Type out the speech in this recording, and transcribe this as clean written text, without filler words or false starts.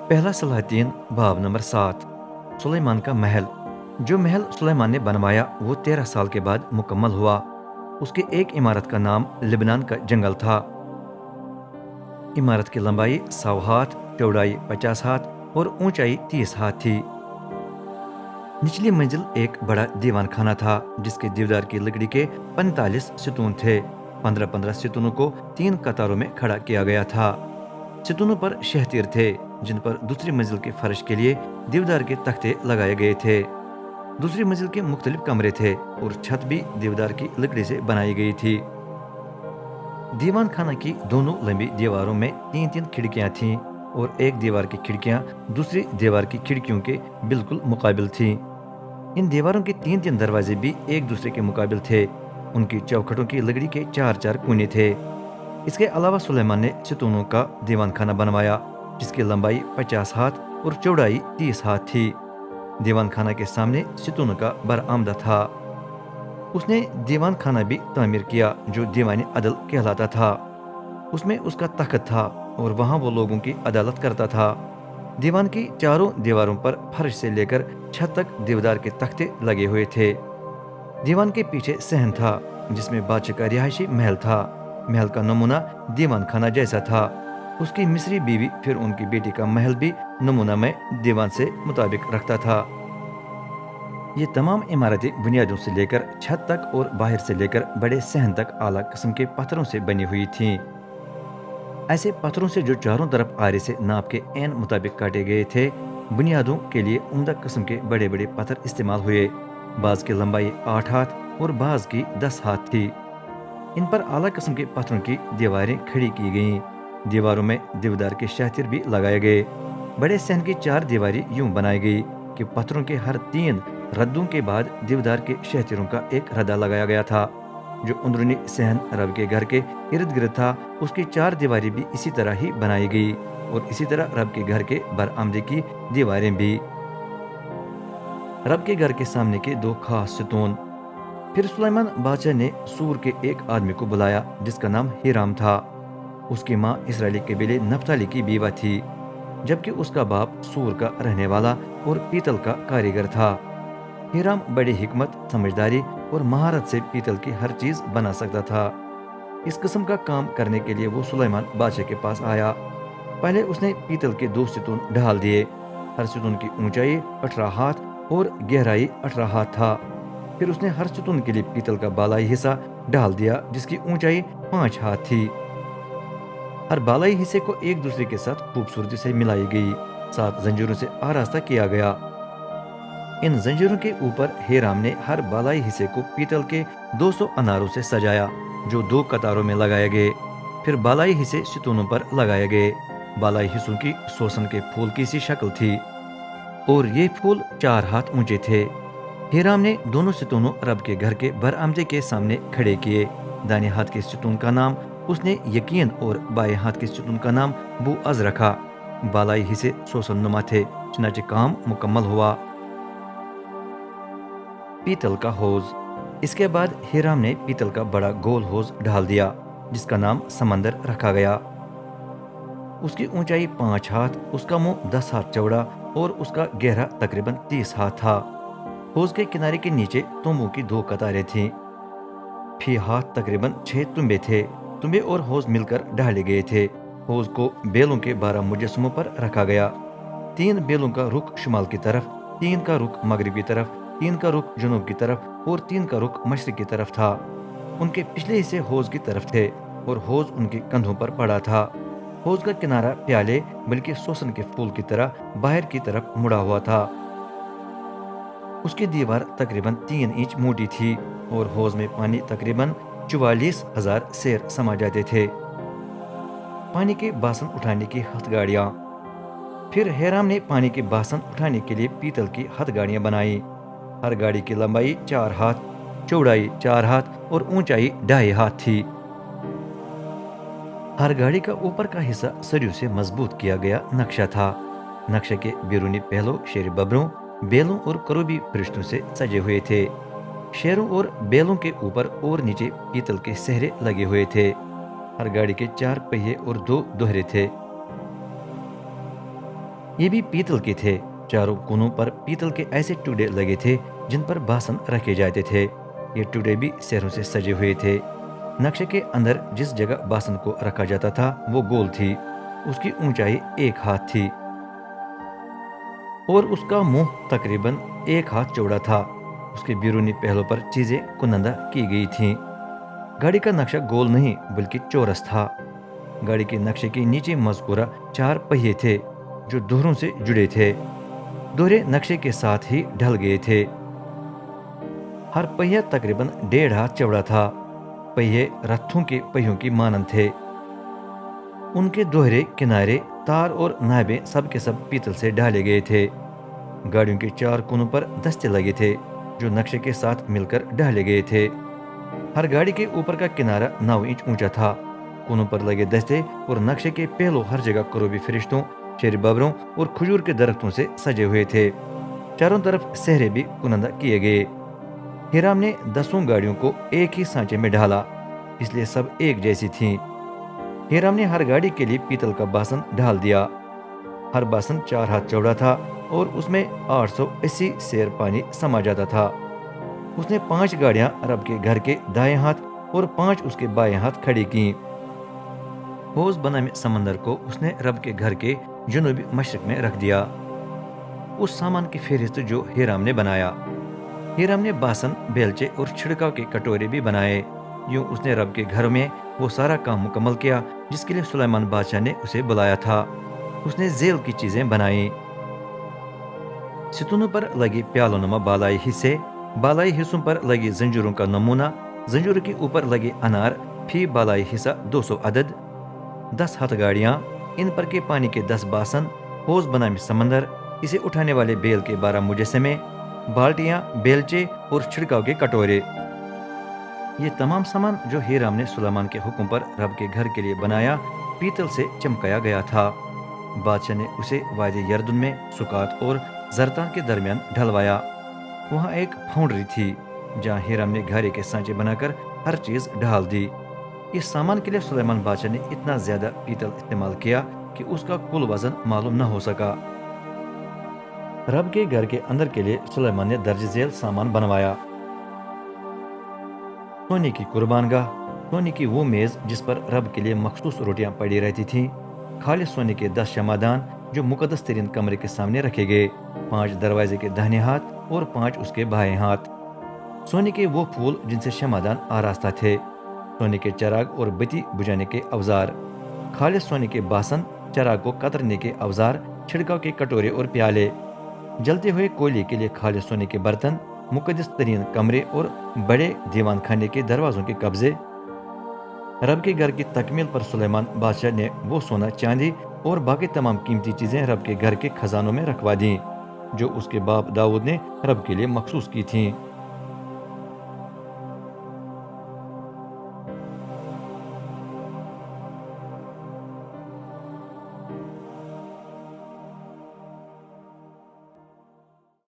पहला सलातीन बाब नंबर 7। सुलेमान का महल। जो महल सुलेमान ने बनवाया वो 13 साल के बाद मुकम्मल हुआ। उसकी एक इमारत का नाम लिबनान का जंगल था। इमारत की लंबाई 100 हाथ, चौड़ाई 50 हाथ और ऊंचाई 30 हाथ थी। निचली मंजिल एक बड़ा दीवान खाना था जिसके दीवार की लकड़ी के 45 सितून थे। 15-15 सितूनों को 3 कतारों में खड़ा किया गया था। सितूनों पर शहतीर थे जिन पर दूसरी मंजिल के फर्श के लिए देवदार के तख्ते लगाए गए थे। दूसरी मंजिल के मुख्तलिफ कमरे थे और छत भी देवदार की लकड़ी से बनाई गई थी। दीवान खाना की दोनों लंबी दीवारों में 3-3 खिड़कियां थीं और एक दीवार की खिड़कियां दूसरी दीवार की खिड़कियों के बिल्कुल मुकाबिल थीं। इन दीवारों के 3-3 दरवाजे भी एक दूसरे के मुकाबिल थे। उनकी चौखटों की लकड़ी के 4-4 कोने थे। इसके अलावा सुलेमान ने सितूनों का दीवान खाना बनवाया जिसकी लंबाई 50 हाथ और चौड़ाई 30 हाथ थी। दीवान खाना के सामने सितूनों का बरामदा था। उसने दीवान खाना भी तामीर किया जो दीवानी अदल कहलाता था। उसमें उसका तख्त था और वहां वो लोगों की अदालत करता था। दीवान की चारों दीवारों पर फर्श से लेकर छत तक देवदार के तख्ते लगे हुए थे। दीवान के पीछे सहन था जिसमें बादशाह का रिहायशी महल था। महल का नमूना दीवान खाना जैसा था। उसकी मिस्री बीवी फिर उनकी बेटी का महल भी नमूना में दीवान से मुताबिक रखता था। ये तमाम इमारतें बुनियादों से लेकर छत तक और बाहर से लेकर बड़े सहन तक आला किस्म के पत्थरों से बनी हुई थीं। ऐसे पत्थरों से जो चारों तरफ आरे से नाप के एन मुताबिक काटे गए थे। बुनियादों के लिए उम्दा किस्म के बड़े बड़े पत्थर इस्तेमाल हुए। बाज की लंबाई 8 हाथ और बाज की 10 हाथ थी। इन पर आला किस्म के पत्थरों की दीवारें खड़ी की गईं। दीवारों में देवदार के शातिर भी लगाए गए। बड़े सहन की 4 दीवारें यूं बनाई गई कि पत्थरों के हर 3 रद्दों के बाद देवदार के शातिरों का एक रद्दा लगाया गया था। जो अंदरूनी सहन रब के घर के इर्द गिर्द था उसकी 4 दीवारें भी इसी तरह ही बनाई गई और इसी तरह रब के घर के बरामदे की दीवारें भी। रब के घर के सामने के 2 खास सितून। फिर सुलेमान बादशाह ने सूर के एक आदमी को बुलाया जिसका नाम हीराम था। उसकी माँ इसराइली कबीले नप्ताली की बीवा थी जबकि उसका बाप सूर का रहने वाला और पीतल का कारीगर था। हीराम बड़ी हिकमत, समझदारी और महारत से पीतल की हर चीज बना सकता था। इस किस्म का काम करने के लिए वो सुलेमान बादशाह के पास आया। पहले उसने पीतल के 2 सितून ढाल दिए। हर सितून की ऊंचाई 18 हाथ और गहराई 18 हाथ था। फिर उसने हर सितून के लिए पीतल का बालाई हिस्सा ढाल दिया जिसकी ऊंचाई 5 हाथ थी। हर बालाई हिस्से को एक दूसरे के साथ खूबसूरती से मिलाई गई। 7 जंजीरों से आरास्ता किया गया। इन जंजीरों के ऊपर हीराम ने हर बालाई हिस्से को पीतल के 200 अनारों से सजाया जो 2 कतारों में लगाए गए। फिर बालाई हिस्से सितूनों पर लगाए गए। बालाई हिस्सों की सोसन के फूल की सी शक्ल थी और ये फूल 4 हाथ ऊंचे थे। हीराम ने दोनों सितूनों रब के घर के बरामदे के सामने खड़े किए। दाहिने हाथ के सितून का नाम उसने यकीन और बाएं हाथ के सितून का नाम बुअज रखा। बालाई हिस्से सोसन नुमा थे चनाचे काम मुकम्मल हुआ। पीतल का हौज। इसके बाद हीराम ने पीतल का बड़ा गोल हौज ढाल दिया जिसका नाम समंदर रखा गया। उसकी ऊंचाई 5 हाथ, उसका मुंह 10 हाथ चौड़ा और उसका गहरा तकरीबन 30 हाथ था। हौज के किनारे के नीचे तुंबों की 2 कतारें थीं। फी हाथ तकरीबन 6 तुंबे थे। तुंबे और हौज मिलकर ढाले गए थे। हौज को बेलों के 12 मुजस्समों पर रखा गया। 3 बेलों का रुख शुमाल की तरफ, 3 का रुख मगरिब की तरफ, 3 का रुख जुनूब की तरफ और 3 का रुख मशरिक की तरफ था। उनके पिछले हिस्से हौज की तरफ थे और हौज उनके कंधों पर पड़ा था। हौज का किनारा प्याले बल्कि सोसन के फूल की तरह बाहर की तरफ मुड़ा हुआ था। उसकी दीवार तकरीबन 3 इंच मोटी थी और हौज में पानी तकरीबन 44,000 सेर समा जाते थे। पानी के बासन उठाने की हथगाड़ियाँ। फिर हीराम ने पानी के बासन उठाने के लिए पीतल की हथगाड़ियाँ बनाई। हर गाड़ी की लंबाई 4 हाथ, चौड़ाई 4 हाथ और ऊंचाई 2.5 हाथ थी। हर गाड़ी का ऊपर का हिस्सा सरियों से मजबूत किया गया नक्शा था। नक्शे के बैरूनी पहलू शेर बबरों, बेलों और करूबी पृष्ठों से सजे हुए थे। शेरों और बेलों के ऊपर और नीचे पीतल के सहरे लगे हुए थे। हर गाड़ी के 4 पहिए और 2 दोहरे थे। یہ بھی پیتل کے تھے۔ چاروں کونوں پر پیتل کے ایسے ٹکڑے لگے تھے جن پر باسن رکھے جاتے تھے۔ یہ ٹکڑے بھی سہروں سے سجے ہوئے تھے۔ نقشے کے اندر جس جگہ باسن کو رکھا جاتا تھا وہ گول تھی۔ اس کی اونچائی 1 ہاتھ تھی اور اس کا منہ تقریباً 1 ہاتھ چوڑا تھا۔ اس کے بیرونی پہلو پر چیزیں کنندہ کی گئی تھیں۔ گاڑی کا نقشہ گول نہیں بلکہ چورس تھا۔ گاڑی کے نقشے کے نیچے مذکورہ 4 پہیے تھے جو دوہروں سے جڑے تھے۔ دوہرے نقشے کے ساتھ ہی ڈھل گئے تھے۔ ہر پہیہ تقریباً 1.5 ہاتھ چوڑا تھا۔ پہیے رتھوں کے پہیوں کی مانند تھے۔ ان کے دوہرے کنارے، تار اور نائبیں سب کے سب پیتل سے ڈھالے گئے تھے۔ گاڑیوں کے 4 کونوں پر دستے لگے تھے جو نقشے کے ساتھ مل کر ڈھالے گئے تھے۔ ہر گاڑی کے اوپر کا کنارہ 9 انچ اونچا تھا۔ کونوں پر لگے دستے اور نقشے کے پہلو ہر جگہ کروبی فرشتوں، شیر ببروں اور کھجور کے درختوں سے سجے ہوئے تھے۔ چاروں طرف سہرے بھی کنندہ کیے گئے۔ ہیرام نے 10 گاڑیوں کو ایک ہی سانچے میں ڈھالا، اس لیے سب ایک جیسی تھیں۔ ہیرام نے ہر گاڑی کے لیے پیتل کا باسن ڈھال دیا۔ ہر باسن 4 ہاتھ چوڑا تھا اور اس میں 880 سیر پانی سما جاتا تھا۔ اس نے 5 گاڑیاں رب کے گھر کے دائیں ہاتھ اور 5 اس کے بائیں ہاتھ کھڑی کیں۔ حوض بنامی سمندر کو اس نے رب کے گھر کے جنوبی مشرق میں رکھ دیا۔ اس سامان کی فہرست جو ہیرام نے بنایا۔ ہیرام نے باسن، بیلچے اور چھڑکاؤ کے کٹورے بھی بنائے۔ یوں اس نے رب کے گھر میں وہ سارا کام مکمل کیا جس کے لیے سلیمان بادشاہ نے اسے بلایا تھا۔ اس نے ذیل کی چیزیں بنائیں۔ ستونوں پر لگی پیالوں نما بالائی حصے، بالائی حصوں پر لگی زنجیروں کا نمونہ، زنجیروں کے اوپر لگے انار، فی بالائی حصہ 200 عدد، 10 ہاتھ گاڑیاں، ان پر کے پانی کے 10 باسن، حوض بنامی سمندر، اسے اٹھانے والے بیل کے 12 مجسمے، بالٹیاں، بیلچے اور چھڑکاؤ کے کٹورے۔ یہ تمام سامان جو ہیرام نے سلیمان کے حکم پر رب کے گھر کے لیے بنایا پیتل سے چمکایا گیا تھا۔ بادشاہ نے اسے وادی یردن میں سکات اور زرتان کے درمیان ڈھلوایا۔ وہاں ایک فاؤنڈری تھی جہاں ہیرام نے گھاڑی کے سانچے بنا کر ہر چیز ڈھال دی۔ اس سامان کے لیے سلیمان بادشاہ نے اتنا زیادہ پیتل استعمال کیا کہ اس کا کل وزن معلوم نہ ہو سکا۔ رب کے گھر کے اندر کے لیے سلیمان نے درج ذیل سامان بنوایا۔ سونے کی قربان گاہ، سونے کی وہ میز جس پر رب کے لیے مخصوص روٹیاں پڑی رہتی تھیں، خالص سونے کے 10 شمعدان جو مقدس ترین کمرے کے سامنے رکھے گئے، 5 دروازے کے داہنے ہاتھ اور 5 اس کے بائیں ہاتھ۔ سونے کے وہ پھول جن سے شمعدان آراستہ تھے، سونے کے چراغ اور بتی بجھانے کے اوزار، خالص سونے کے باسن، چراغ کو کترنے کے اوزار، چھڑکاؤ کے کٹورے اور پیالے، جلتے ہوئے کوئلے کے لیے خالص سونے کے برتن، مقدس ترین کمرے اور بڑے دیوان خانے کے دروازوں کے قبضے۔ رب کے گھر کی تکمیل پر سلیمان بادشاہ نے وہ سونا، چاندی اور باقی تمام قیمتی چیزیں رب کے گھر کے خزانوں میں رکھوا دیں جو اس کے باپ داؤد نے رب کے لیے مخصوص کی تھیں۔